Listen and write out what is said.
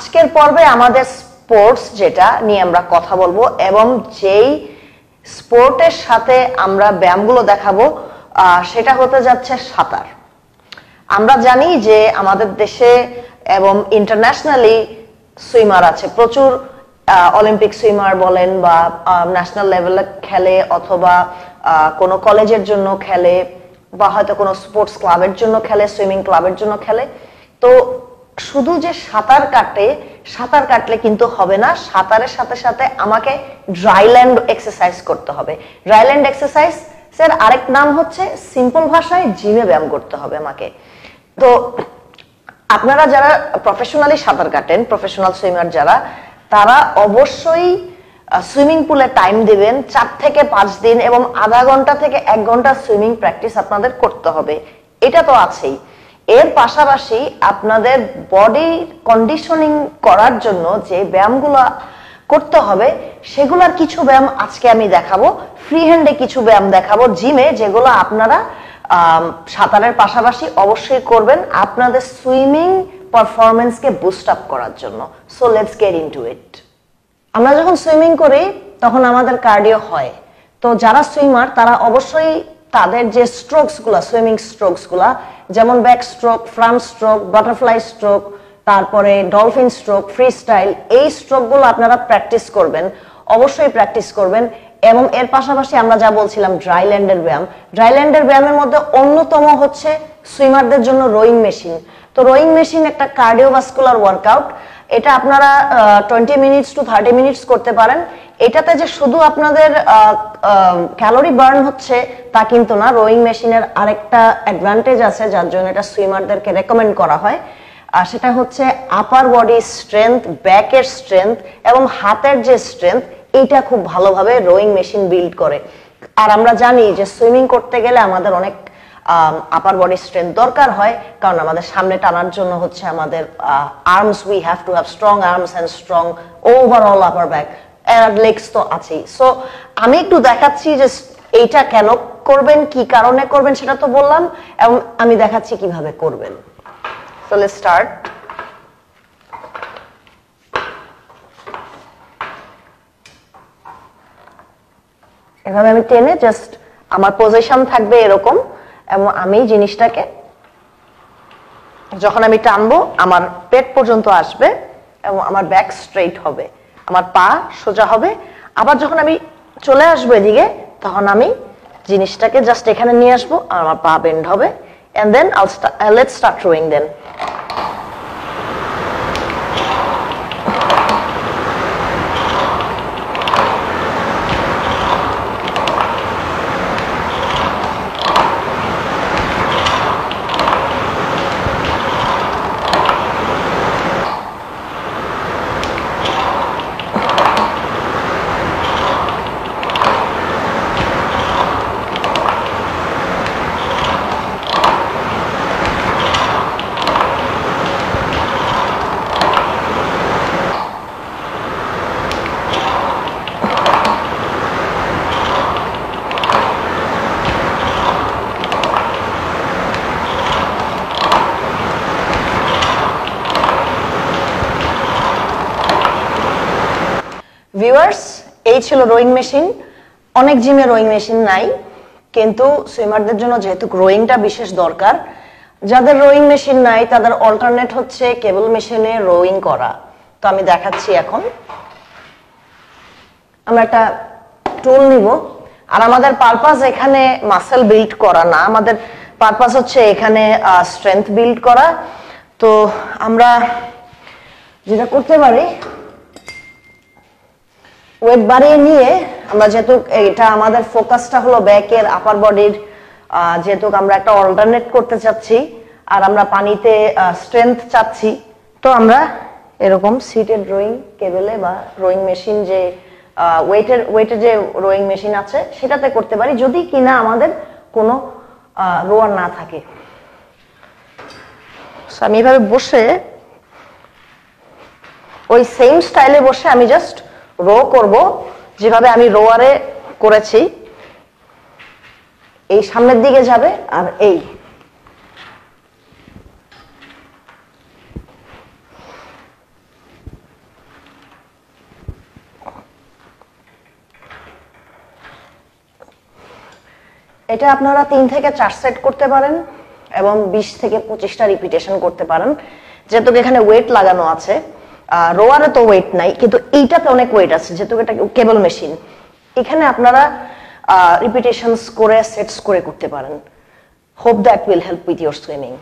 আজকের পর্বে আমাদের স্পোর্টস যেটা নিয়ে আমরা কথা বলবো এবং যেই স্পোর্টের সাথে আমরা ব্যায়ামগুলো দেখাবো সেটা হতে যাচ্ছে সাঁতার। আমরা জানি যে আমাদের দেশে এবং ইন্টারন্যাশনালি সুইমার আছে, প্রচুর অলিম্পিক সুইমার বলেন বা ন্যাশনাল লেভেলে খেলে অথবা কোনো কলেজের জন্য খেলে বা হয়তো কোনো স্পোর্টস ক্লাবের জন্য খেলে, সুইমিং ক্লাবের জন্য খেলে। তো শুধু যে সাঁতার কাটলে কিন্তু হবে না, সাঁতারের সাথে সাথে আমাকে ড্রাইল্যান্ড এক্সারসাইজ করতে হবে। ড্রাইল্যান্ড এক্সারসাইজ এর আরেক নাম হচ্ছে সিম্পল ভাষায় জিমে ব্যায়াম করতে হবে আমাকে। তো আপনারা যারা প্রফেশনালি সাঁতার কাটেন, প্রফেশনাল সুইমার যারা, তারা অবশ্যই সুইমিং পুলে টাইম দিবেন 4 থেকে 5 দিন এবং আধা ঘন্টা থেকে 1 ঘন্টা সুইমিং প্র্যাকটিস আপনাদের করতে হবে। এটা তো আছেই, এর পাশাপাশি আপনাদের বডি কন্ডিশনিং করার জন্য যে ব্যায়ামগুলো করতে হবে সেগুলোর কিছু ব্যায়াম আজকে আমি দেখাবো। ফ্রি হ্যান্ডে কিছু ব্যায়াম দেখাবো জিমে, যেগুলো আপনারা সাঁতারের পাশাপাশি অবশ্যই করবেন আপনাদের সুইমিং পারফরমেন্সকে বুস্ট আপ করার জন্য। সো লেটস গেট ইনটু ইট। আমরা যখন সুইমিং করি তখন আমাদের কার্ডিও হয়। তো যারা সুইমার তারা অবশ্যই তাদের যে স্ট্রোকস গুলা, সুইমিং স্ট্রোকস গুলা, যেমন back stroke, front stroke, butterfly stroke, তারপরে ডলফিন স্ট্রোক, ফ্রি স্টাইল, এই স্ট্রোক গুলো আপনারা প্র্যাকটিস করবেন, অবশ্যই প্র্যাকটিস করবেন। এবং এর পাশাপাশি আমরা যা বলছিলাম ড্রাইল্যান্ডের ব্যায়াম, ড্রাইল্যান্ডের ব্যায়ামের মধ্যে অন্যতম হচ্ছে সুইমারদের জন্য রোয়িং মেশিন। তো রোয়িং মেশিন একটা কার্ডিওভাস্কুলার ওয়ার্কআউট। এটা আপনারা 20 মিনিটস টু 30 মিনিটস করতে পারেন। এটাতে যে শুধু আপনাদের ক্যালোরি বার্ন হচ্ছে তা কিন্তু না, রোয়িং মেশিনের আরেকটা অ্যাডভান্টেজ আছে যার জন্য এটা সুইমারদেরকে রেকমেন্ড করা হয়, আর সেটা হচ্ছে আপার বডি স্ট্রেংথ, ব্যাকের স্ট্রেংথ এবং হাতের যে স্ট্রেংথ, এইটা খুব ভালোভাবে রোয়িং মেশিন বিল্ড করে। আর আমরা জানি যে সুইমিং করতে গেলে আমাদের অনেক আপার বডি স্ট্রেংথ দরকার হয়, কারণ আমাদের সামনে টানার জন্য হচ্ছে আমাদের arms, we have to have strong arms and strong overall upper back, আর লেগস তো আছেই। সো আমি একটু দেখাচ্ছি যে এইটা কেন করবেন, কি কারণে করবেন সেটা তো বললাম, এবং আমি দেখাচ্ছি কিভাবে করবেন। So let's start. এভাবে আমি টেনে জাস্ট আমার পজিশন থাকবে এরকম, এবং আমি জিনিসটাকে যখন আমি টানবো আমার পেট পর্যন্ত আসবে এবং আমার ব্যাক স্ট্রেইট হবে, আমার পা সোজা হবে। আবার যখন আমি চলে আসবো এদিকে তখন আমি জিনিসটাকে জাস্ট এখানে নিয়ে আসবো আর আমার পা বেন্ড হবে, and then let's start rowing then. Viewers, এই ছিল রোয়িং মেশিন। অনেক জিমে রোয়িং মেশিন নাই, কিন্তু সুইমারদের জন্য যেহেতু রোয়িংটা বিশেষ দরকার, যাদের রোয়িং মেশিন নাই তাদের অল্টারনেট হচ্ছে কেবল মেশিনে রোয়িং করা। তো আমি দেখাচ্ছি। এখন আমরা একটা টুল নিব, আর আমাদের পারপাস এখানে মাসেল বিল্ড করা না, আমাদের পারপাস হচ্ছে এখানে স্ট্রেংথ বিল্ড করা। তো আমরা যেটা করতে পারি, ওয়েট বাড়িয়ে নিয়ে আমরা, যেহেতু এটা আমাদের ফোকাসটা হলো ব্যাকের, আপার বডির, যেহেতু আমরা একটা অল্টারনেট করতে চাচ্ছি আর আমরা পানিতে স্ট্রেংথ চাচ্ছি, তো আমরা এরকম সিটেড রোয়িং কেবলে বা রোয়িং মেশিন, যে ওয়েটের যে রোয়িং মেশিন আছে সেটাতে করতে পারি, যদি কিনা আমাদের কোনো রোয়ার না থাকে। আমি এভাবে বসে ওই সেম স্টাইলে বসে আমি জাস্ট রো করব, যেভাবে আমি রোয়ারে করেছি। এই সামনের দিকে যাবে আর এই এটা আপনারা 3 থেকে 4 সেট করতে পারেন এবং 20 থেকে 25টা রিপিটেশন করতে পারেন। যেহেতু এখানে ওয়েট লাগানো আছে, রোয়ারে তো ওয়েট নাই, কিন্তু এইটাতে অনেক ওয়েট আছে যেহেতু এটা কেবল মেশিন। এখানে আপনারা রিপিটেশনস করে সেটস করে করতে পারেন। Hope that will help with your swimming.